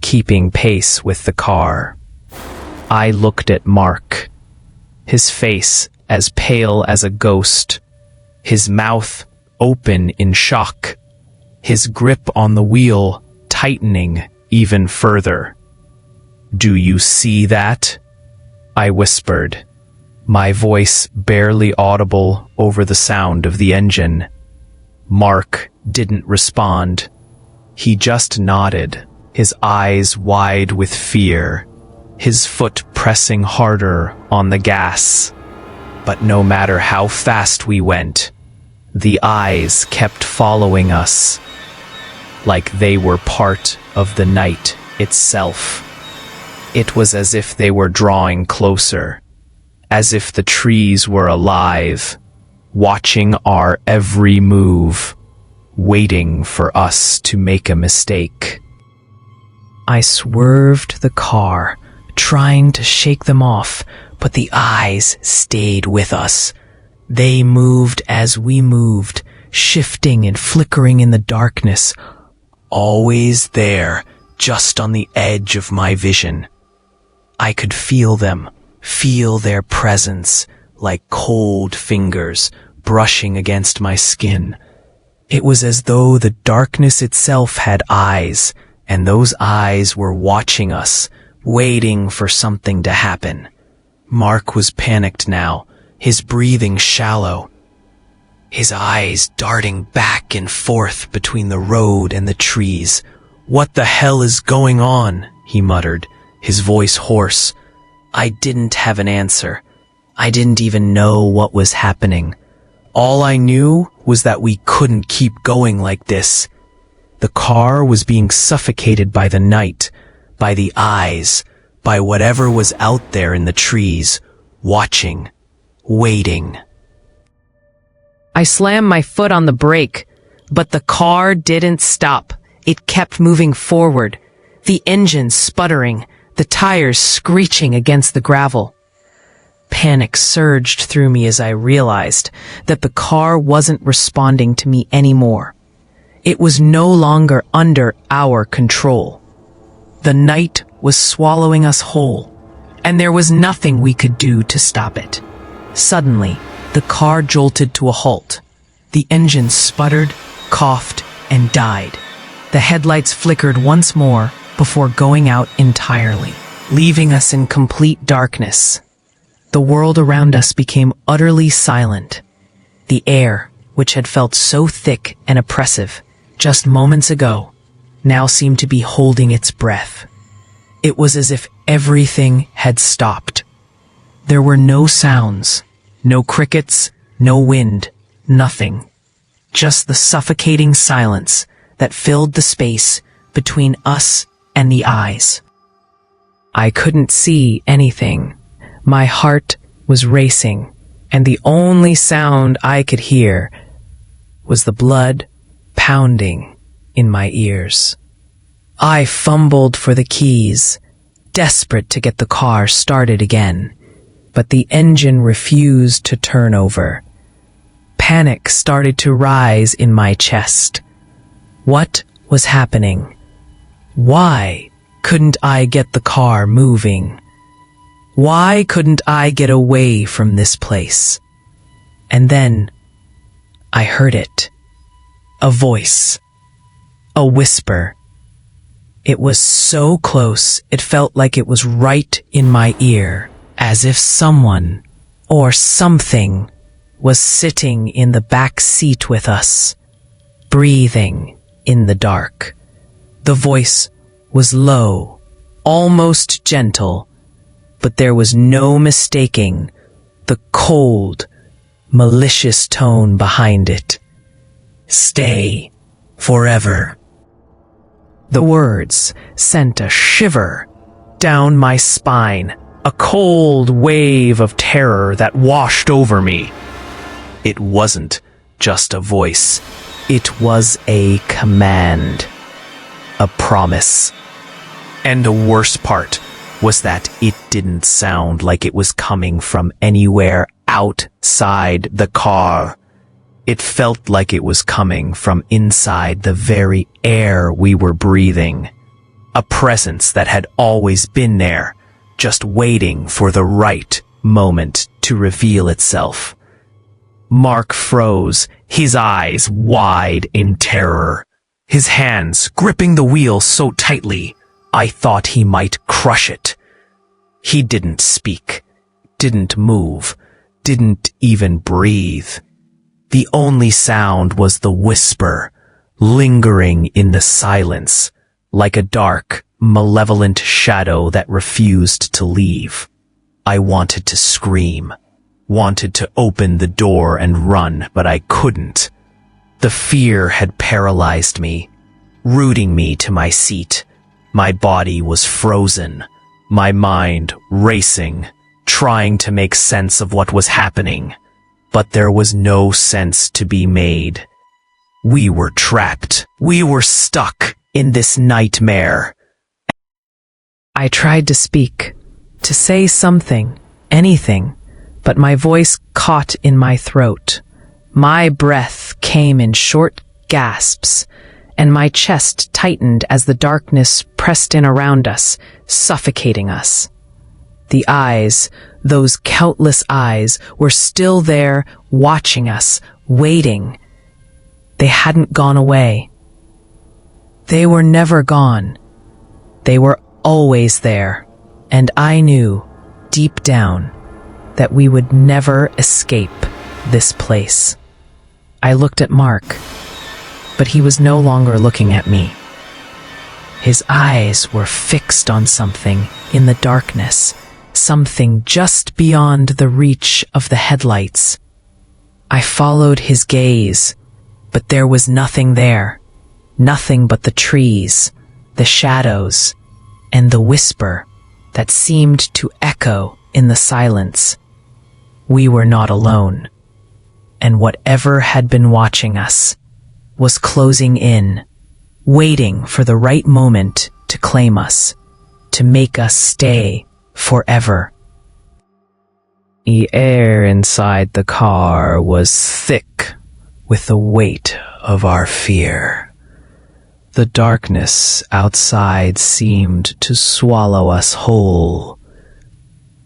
keeping pace with the car. I looked at Mark, his face as pale as a ghost, his mouth open in shock, his grip on the wheel tightening even further. "Do you see that?" I whispered, my voice barely audible over the sound of the engine. Mark didn't respond. He just nodded, his eyes wide with fear, his foot pressing harder on the gas. But no matter how fast we went, the eyes kept following us, like they were part of the night itself. It was as if they were drawing closer, as if the trees were alive, watching our every move, waiting for us to make a mistake. I swerved the car, trying to shake them off, but the eyes stayed with us. They moved as we moved, shifting and flickering in the darkness, always there, just on the edge of my vision. I could feel them, feel their presence, like cold fingers brushing against my skin. It was as though the darkness itself had eyes, and those eyes were watching us, waiting for something to happen. Mark was panicked now, his breathing shallow, his eyes darting back and forth between the road and the trees. "What the hell is going on?" he muttered, his voice hoarse. I didn't have an answer. I didn't even know what was happening. All I knew was that we couldn't keep going like this. The car was being suffocated by the night, by the eyes, by whatever was out there in the trees, watching, waiting. I slammed my foot on the brake, but the car didn't stop. It kept moving forward, the engine sputtering, the tires screeching against the gravel. Panic surged through me as I realized that the car wasn't responding to me anymore. It was no longer under our control. The night was swallowing us whole, and there was nothing we could do to stop it. Suddenly, the car jolted to a halt. The engine sputtered, coughed, and died. The headlights flickered once more before going out entirely, leaving us in complete darkness. The world around us became utterly silent. The air, which had felt so thick and oppressive just moments ago, now seemed to be holding its breath. It was as if everything had stopped. There were no sounds, no crickets, no wind, nothing. Just the suffocating silence that filled the space between us and the eyes. I couldn't see anything. My heart was racing, and the only sound I could hear was the blood pounding in my ears. I fumbled for the keys, desperate to get the car started again, but the engine refused to turn over. Panic started to rise in my chest. What was happening? Why couldn't I get the car moving? Why couldn't I get away from this place? And then I heard it. A voice. A whisper. It was so close, it felt like it was right in my ear, as if someone or something was sitting in the back seat with us, breathing in the dark. The voice was low, almost gentle, but there was no mistaking the cold, malicious tone behind it. Stay forever. The words sent a shiver down my spine, a cold wave of terror that washed over me. It wasn't just a voice. It was a command, a promise. And the worst part was that it didn't sound like it was coming from anywhere outside the car. It felt like it was coming from inside the very air we were breathing. A presence that had always been there, just waiting for the right moment to reveal itself. Mark froze, his eyes wide in terror. His hands gripping the wheel so tightly, I thought he might crush it. He didn't speak, didn't move, didn't even breathe. The only sound was the whisper, lingering in the silence, like a dark, malevolent shadow that refused to leave. I wanted to scream, wanted to open the door and run, but I couldn't. The fear had paralyzed me, rooting me to my seat. My body was frozen, my mind racing, trying to make sense of what was happening. But there was no sense to be made. We were trapped. We were stuck in this nightmare. I tried to speak, to say something, anything, but my voice caught in my throat. My breath came in short gasps, and my chest tightened as the darkness pressed in around us, suffocating us. The eyes, those countless eyes, were still there, watching us, waiting. They hadn't gone away. They were never gone. They were always there, and I knew, deep down, that we would never escape this place. I looked at Mark, but he was no longer looking at me. His eyes were fixed on something in the darkness, something just beyond the reach of the headlights. I followed his gaze, but there was nothing there. Nothing but the trees, the shadows, and the whisper. that seemed to echo in the silence. We were not alone, and whatever had been watching us was closing in, waiting for the right moment to claim us, to make us stay forever. The air inside the car was thick with the weight of our fear. The darkness outside seemed to swallow us whole,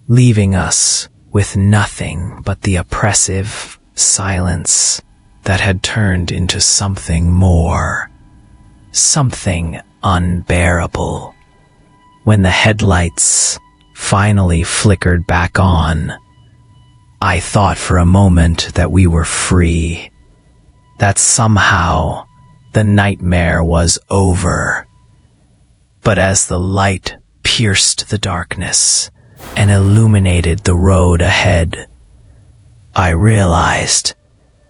leaving us with nothing but the oppressive silence that had turned into something more, something unbearable. When the headlights finally flickered back on, I thought for a moment that we were free, that somehow the nightmare was over. But as the light pierced the darkness and illuminated the road ahead, I realized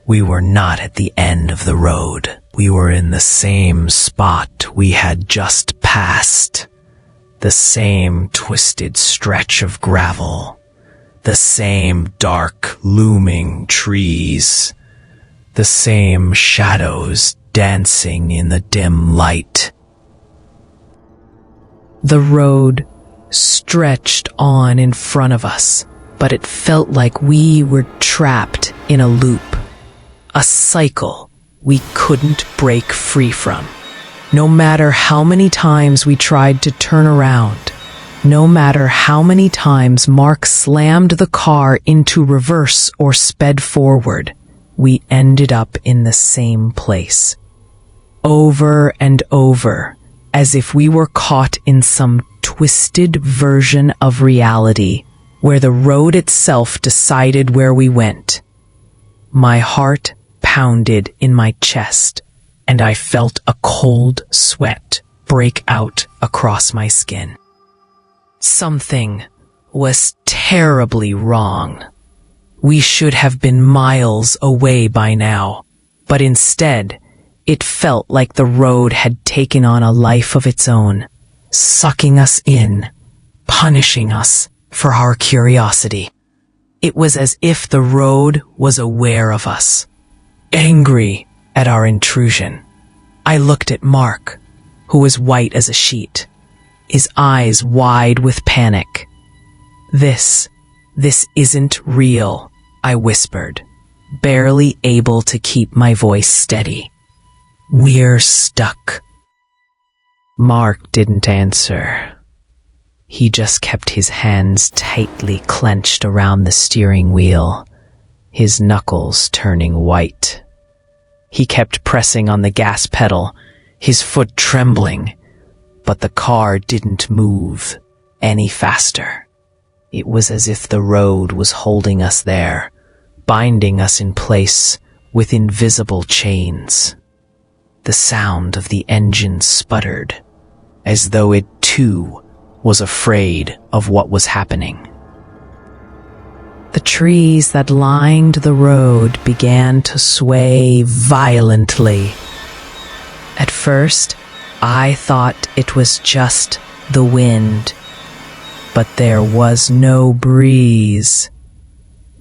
we were not at the end of the road. We were in the same spot we had just passed, the same twisted stretch of gravel, the same dark looming trees, the same shadows dancing in the dim light. The road stretched on in front of us, but it felt like we were trapped in a loop, a cycle we couldn't break free from. No matter how many times we tried to turn around, no matter how many times Mark slammed the car into reverse or sped forward, we ended up in the same place. Over and over, as if we were caught in some twisted version of reality, where the road itself decided where we went. My heart pounded in my chest, and I felt a cold sweat break out across my skin. Something was terribly wrong. We should have been miles away by now, but instead, it felt like the road had taken on a life of its own, sucking us in, punishing us for our curiosity. It was as if the road was aware of us, angry at our intrusion. I looked at Mark, who was white as a sheet, his eyes wide with panic. This isn't real, I whispered, barely able to keep my voice steady. We're stuck. Mark didn't answer. He just kept his hands tightly clenched around the steering wheel, his knuckles turning white. He kept pressing on the gas pedal, his foot trembling, but the car didn't move any faster. It was as if the road was holding us there, binding us in place with invisible chains. The sound of the engine sputtered, as though it too was afraid of what was happening. The trees that lined the road began to sway violently. At first, I thought it was just the wind, but there was no breeze.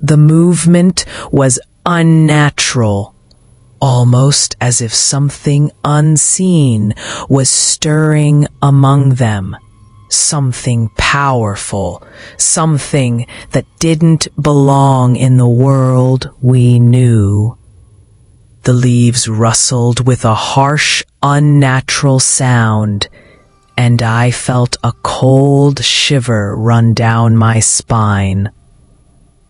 The movement was unnatural, almost as if something unseen was stirring among them, something powerful, something that didn't belong in the world we knew. The leaves rustled with a harsh, unnatural sound, and I felt a cold shiver run down my spine.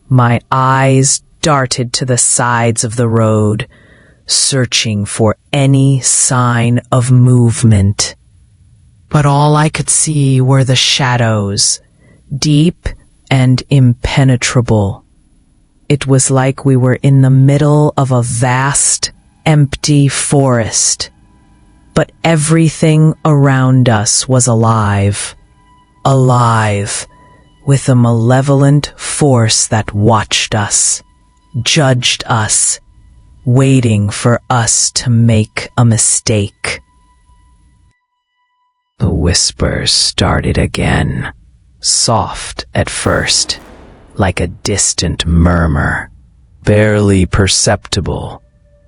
My eyes darted to the sides of the road, searching for any sign of movement. But all I could see were the shadows, deep and impenetrable. It was like we were in the middle of a vast, empty forest. But everything around us was alive, with a malevolent force that watched us, judged us, waiting for us to make a mistake. The whispers started again, soft at first, like a distant murmur, barely perceptible.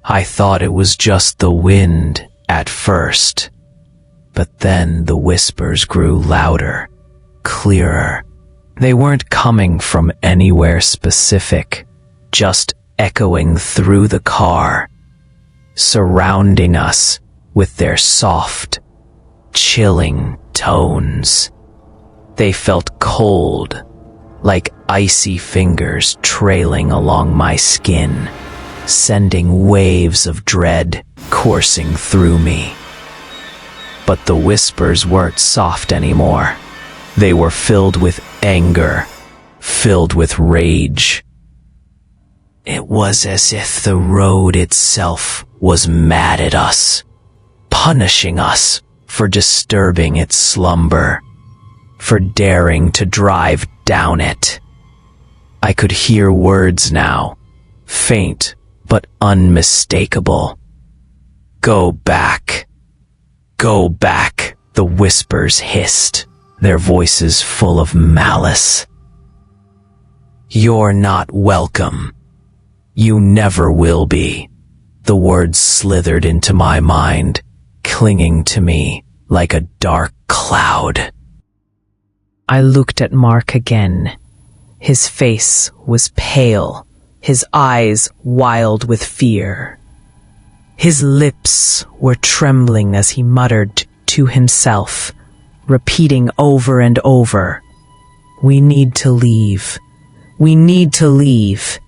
I thought it was just the wind at first, but then the whispers grew louder, clearer. They weren't coming from anywhere specific, just echoing through the car, surrounding us with their soft, chilling tones. They felt cold, like icy fingers trailing along my skin, sending waves of dread coursing through me. But the whispers weren't soft anymore. They were filled with anger, filled with rage. It was as if the road itself was mad at us, punishing us for disturbing its slumber, for daring to drive down it. I could hear words now, faint but unmistakable. Go back. Go back, the whispers hissed, their voices full of malice. You're not welcome. You never will be. The words slithered into my mind, clinging to me like a dark cloud. I looked at Mark again. His face was pale, his eyes wild with fear. His lips were trembling as he muttered to himself, repeating over and over, "We need to leave. We need to leave."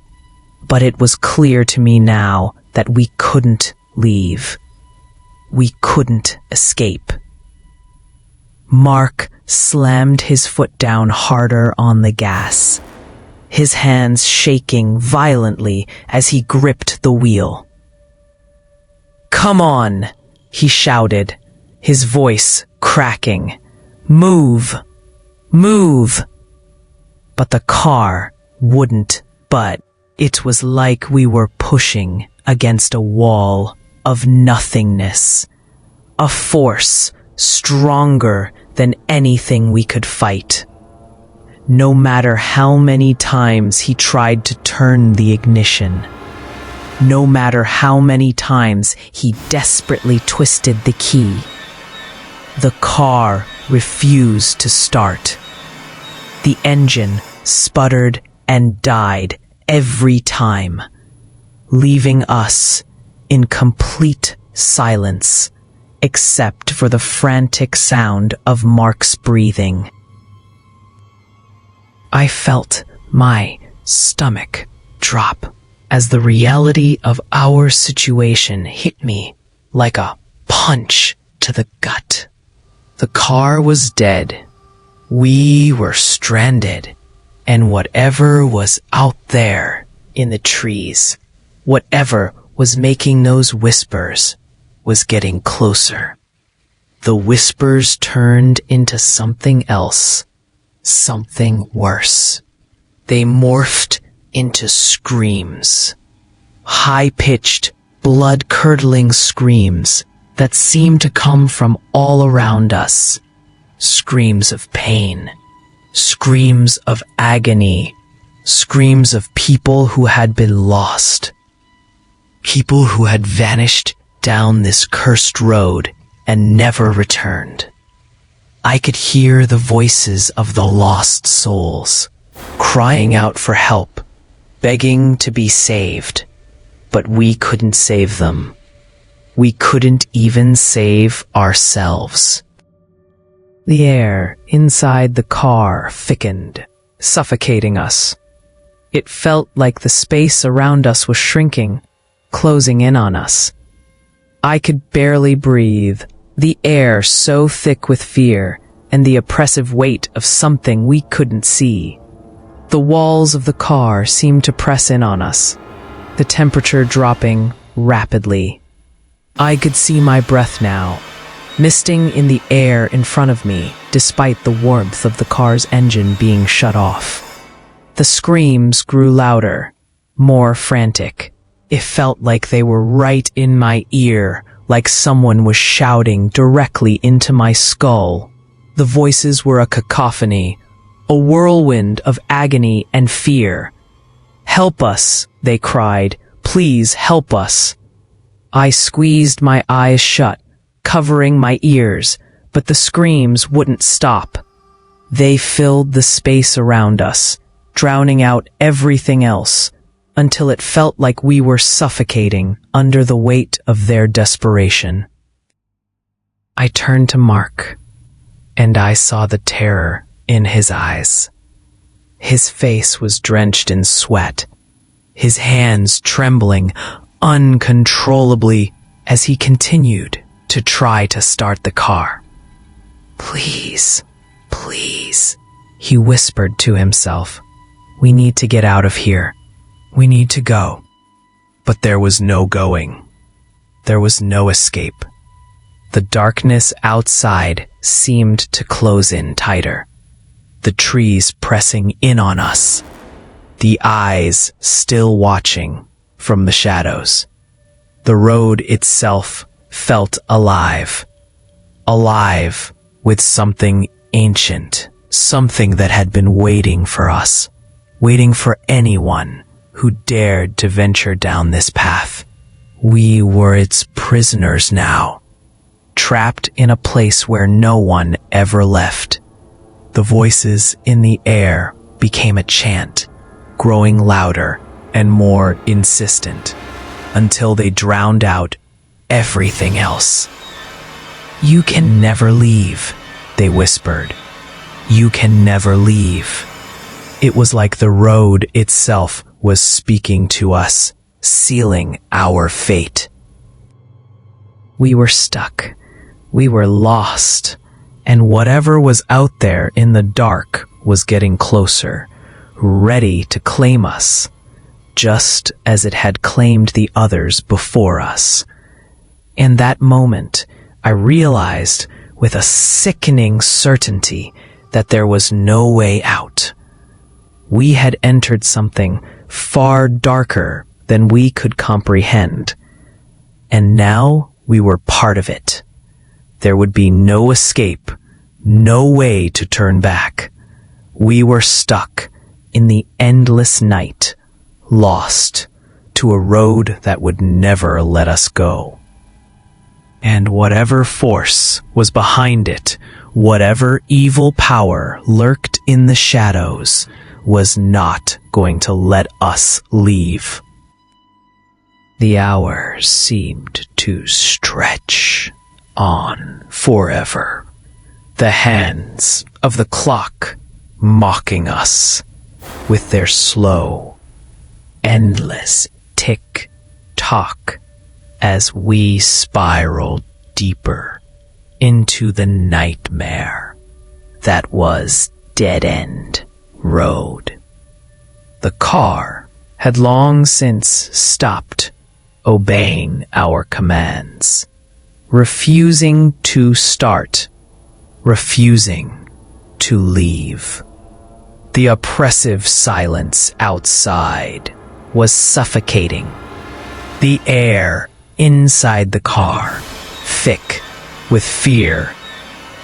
But it was clear to me now that we couldn't leave. We couldn't escape. Mark slammed his foot down harder on the gas, his hands shaking violently as he gripped the wheel. "Come on," he shouted, his voice cracking. "Move! Move!" But the car wouldn't budge. It was like we were pushing against a wall of nothingness, a force stronger than anything we could fight. No matter how many times he tried to turn the ignition, no matter how many times he desperately twisted the key, the car refused to start. The engine sputtered and died every time, leaving us in complete silence, except for the frantic sound of Mark's breathing. I felt my stomach drop as the reality of our situation hit me like a punch to the gut. The car was dead. We were stranded, and whatever was out there in the trees, whatever was making those whispers, was getting closer. The whispers turned into something else, something worse. They morphed into screams, high-pitched, blood-curdling screams that seemed to come from all around us. Screams of pain, screams of agony, screams of people who had been lost, people who had vanished down this cursed road and never returned. I could hear the voices of the lost souls, crying out for help, begging to be saved, but we couldn't save them. We couldn't even save ourselves. The air inside the car thickened, suffocating us. It felt like the space around us was shrinking, closing in on us. I could barely breathe, the air so thick with fear and the oppressive weight of something we couldn't see. The walls of the car seemed to press in on us, the temperature dropping rapidly. I could see my breath now, misting in the air in front of me, despite the warmth of the car's engine being shut off. The screams grew louder, more frantic. It felt like they were right in my ear, like someone was shouting directly into my skull. The voices were a cacophony, a whirlwind of agony and fear. "Help us," they cried. "Please help us." I squeezed my eyes shut, covering my ears, but the screams wouldn't stop. They filled the space around us, drowning out everything else, until it felt like we were suffocating under the weight of their desperation. I turned to Mark, and I saw the terror in his eyes. His face was drenched in sweat, his hands trembling uncontrollably as he continued to try to start the car. "Please, please," he whispered to himself. "We need to get out of here. We need to go." But there was no going. There was no escape. The darkness outside seemed to close in tighter, the trees pressing in on us, the eyes still watching from the shadows. The road itself felt alive, alive with something ancient, something that had been waiting for us, waiting for anyone who dared to venture down this path. We were its prisoners now, trapped in a place where no one ever left. The voices in the air became a chant, growing louder and more insistent, until they drowned out everything else. "You can never leave," they whispered. "You can never leave." It was like the road itself was speaking to us, sealing our fate. We were stuck. We were lost. And whatever was out there in the dark was getting closer, ready to claim us, just as it had claimed the others before us. In that moment, I realized with a sickening certainty that there was no way out. We had entered something far darker than we could comprehend, and now we were part of it. There would be no escape, no way to turn back. We were stuck in the endless night, lost to a road that would never let us go. And whatever force was behind it, whatever evil power lurked in the shadows, was not going to let us leave. The hours seemed to stretch on forever, the hands of the clock mocking us with their slow, endless tick-tock as we spiraled deeper into the nightmare that was Dead End Road. The car had long since stopped obeying our commands, refusing to start, refusing to leave. The oppressive silence outside was suffocating. The air inside the car, thick with fear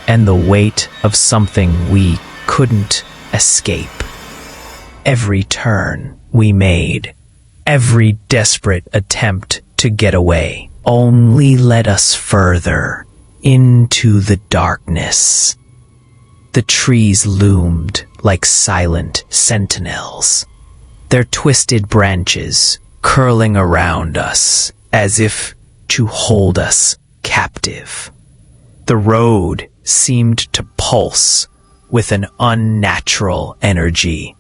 and the weight of something we couldn't escape. Every turn we made, every desperate attempt to get away, only led us further into the darkness. The trees loomed like silent sentinels, their twisted branches curling around us as if to hold us captive. The road seemed to pulse with an unnatural energy,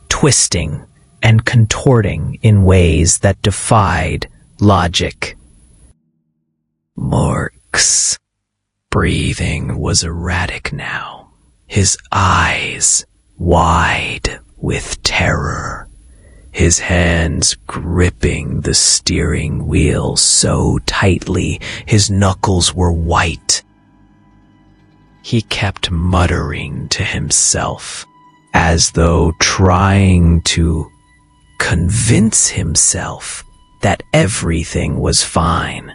twisting and contorting in ways that defied logic. Mark's breathing was erratic now, his eyes wide with terror, his hands gripping the steering wheel so tightly his knuckles were white. He kept muttering to himself, as though trying to convince himself that everything was fine,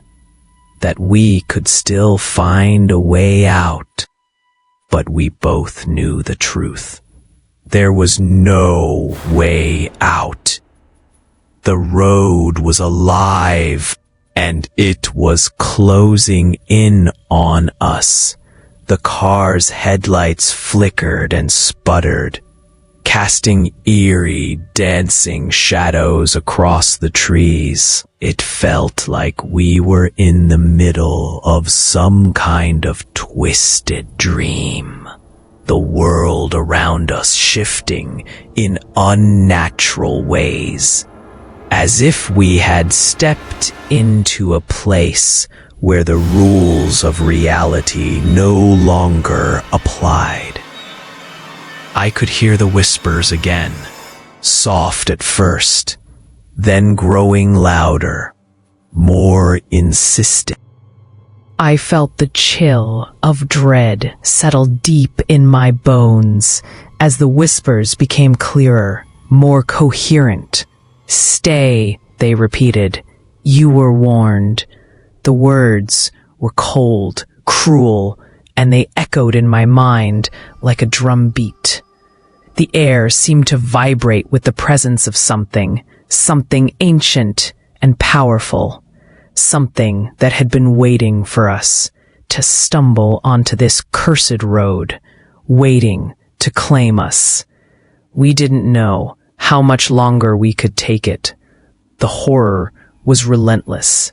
that we could still find a way out. But we both knew the truth. There was no way out. The road was alive, and it was closing in on us. The car's headlights flickered and sputtered, casting eerie, dancing shadows across the trees. It felt like we were in the middle of some kind of twisted dream. The world around us shifting in unnatural ways, as if we had stepped into a place where the rules of reality no longer applied. I could hear the whispers again, soft at first, then growing louder, more insistent. I felt the chill of dread settle deep in my bones as the whispers became clearer, more coherent. "Stay," they repeated. "You were warned." The words were cold, cruel, and they echoed in my mind like a drum beat. The air seemed to vibrate with the presence of something ancient and powerful, something that had been waiting for us to stumble onto this cursed road, waiting to claim us. We didn't know how much longer we could take it. The horror was relentless,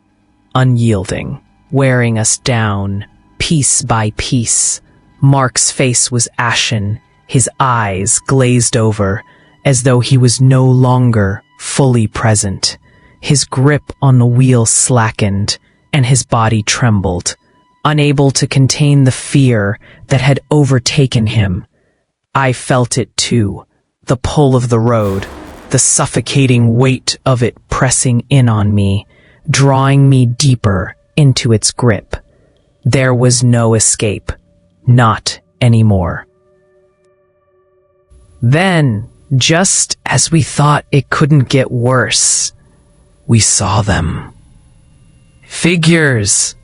unyielding, wearing us down, piece by piece. Mark's face was ashen, his eyes glazed over, as though he was no longer fully present. His grip on the wheel slackened, and his body trembled, unable to contain the fear that had overtaken him. I felt it too, the pull of the road, the suffocating weight of it pressing in on me, drawing me deeper into its grip. There was no escape, not anymore. Then, just as we thought it couldn't get worse, we saw them. Figures,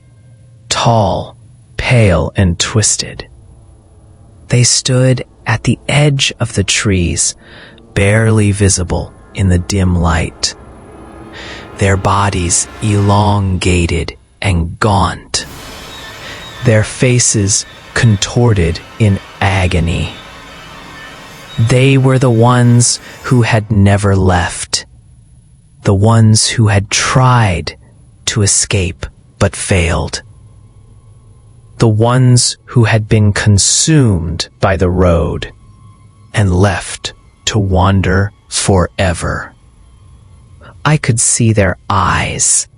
tall, pale, and twisted. They stood at the edge of the trees, barely visible in the dim light. Their bodies elongated and gaunt, their faces contorted in agony. They were the ones who had never left, the ones who had tried to escape but failed, the ones who had been consumed by the road and left to wander forever. I could see their eyes,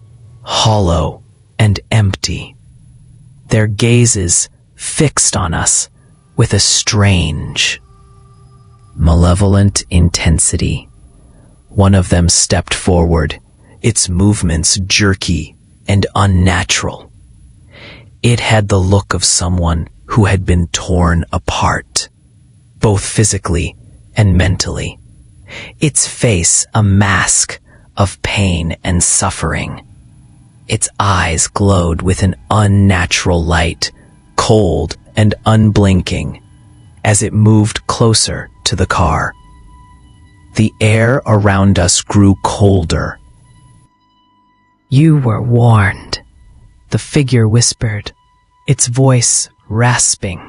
hollow and empty, their gazes fixed on us with a strange, malevolent intensity. One of them stepped forward, its movements jerky and unnatural. It had the look of someone who had been torn apart, both physically and mentally. Its face a mask of pain and suffering. Its eyes glowed with an unnatural light, cold and unblinking, as it moved closer to the car. The air around us grew colder. "You were warned," the figure whispered, its voice rasping,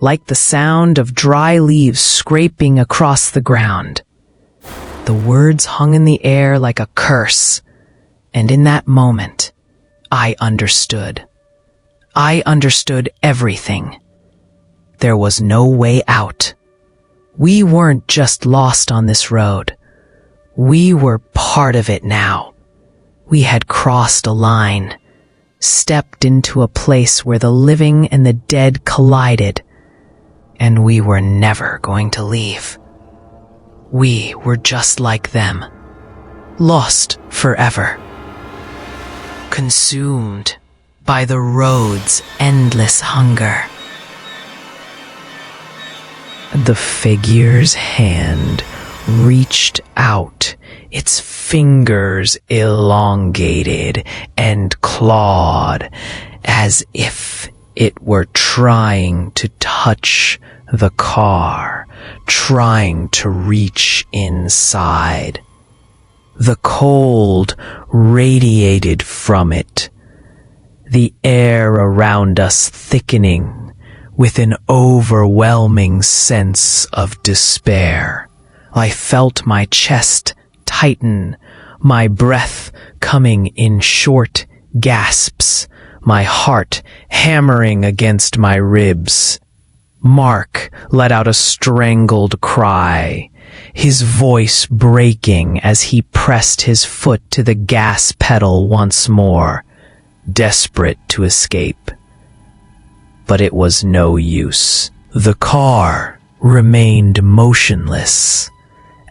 like the sound of dry leaves scraping across the ground. The words hung in the air like a curse, and in that moment, I understood. I understood everything. There was no way out. We weren't just lost on this road. We were part of it now. We had crossed a line, stepped into a place where the living and the dead collided, and we were never going to leave. We were just like them, lost forever, consumed by the road's endless hunger. The figure's hand reached out, its fingers elongated and clawed, as if it were trying to touch the car, trying to reach inside. The cold radiated from it, the air around us thickening with an overwhelming sense of despair. I felt my chest tighten, my breath coming in short gasps, my heart hammering against my ribs. Mark let out a strangled cry, his voice breaking as he pressed his foot to the gas pedal once more, desperate to escape. But it was no use. The car remained motionless,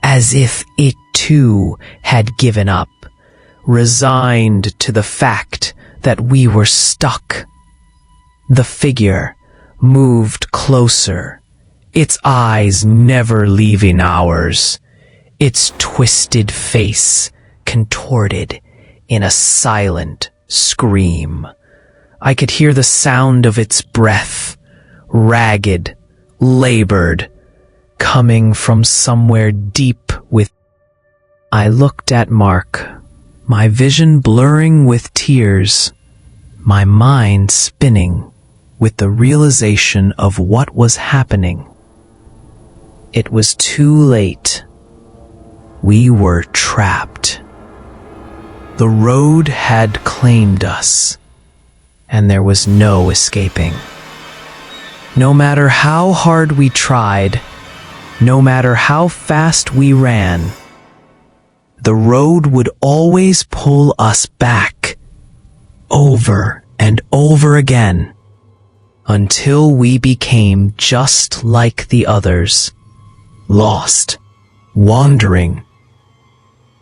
as if it too had given up, resigned to the fact that we were stuck. The figure moved closer, its eyes never leaving ours, its twisted face contorted in a silent scream. I could hear the sound of its breath, ragged, labored, coming from somewhere deep within. I looked at Mark, my vision blurring with tears, my mind spinning with the realization of what was happening. It was too late. We were trapped. The road had claimed us, and there was no escaping. No matter how hard we tried, no matter how fast we ran, the road would always pull us back, over and over again, until we became just like the others, lost, wandering,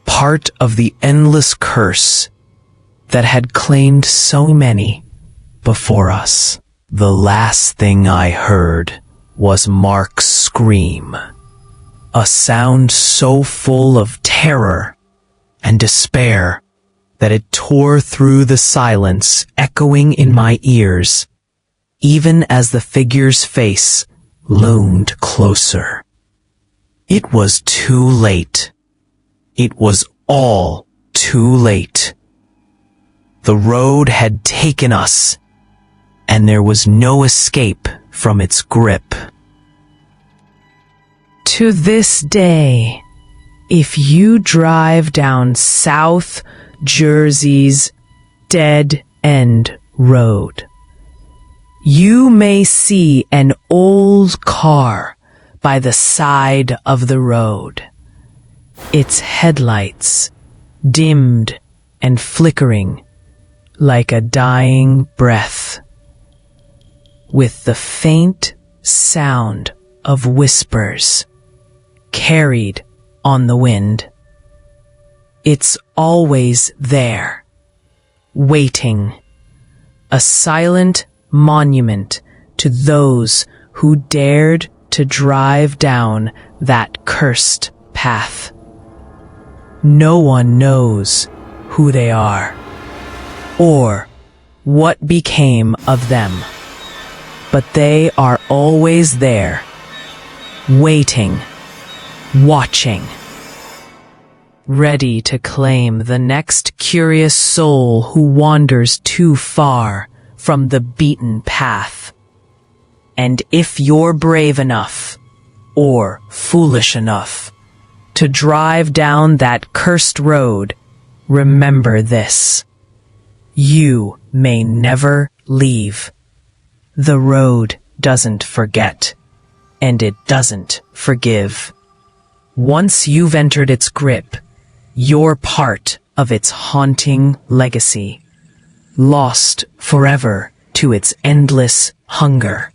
part of the endless curse that had claimed so many before us. The last thing I heard was Mark's scream, a sound so full of terror and despair that it tore through the silence, echoing in my ears, even as the figure's face loomed closer. It was too late. It was all too late. The road had taken us, and there was no escape from its grip. To this day, if you drive down South Jersey's Dead End Road, you may see an old car by the side of the road, its headlights dimmed and flickering like a dying breath, with the faint sound of whispers carried on the wind. It's always there, waiting, a silent monument to those who dared to drive down that cursed path. No one knows who they are, or what became of them, but they are always there, waiting, watching, ready to claim the next curious soul who wanders too far from the beaten path. And if you're brave enough, or foolish enough, to drive down that cursed road, remember this: you may never leave. The road doesn't forget, and it doesn't forgive. Once you've entered its grip, you're part of its haunting legacy, lost forever to its endless hunger.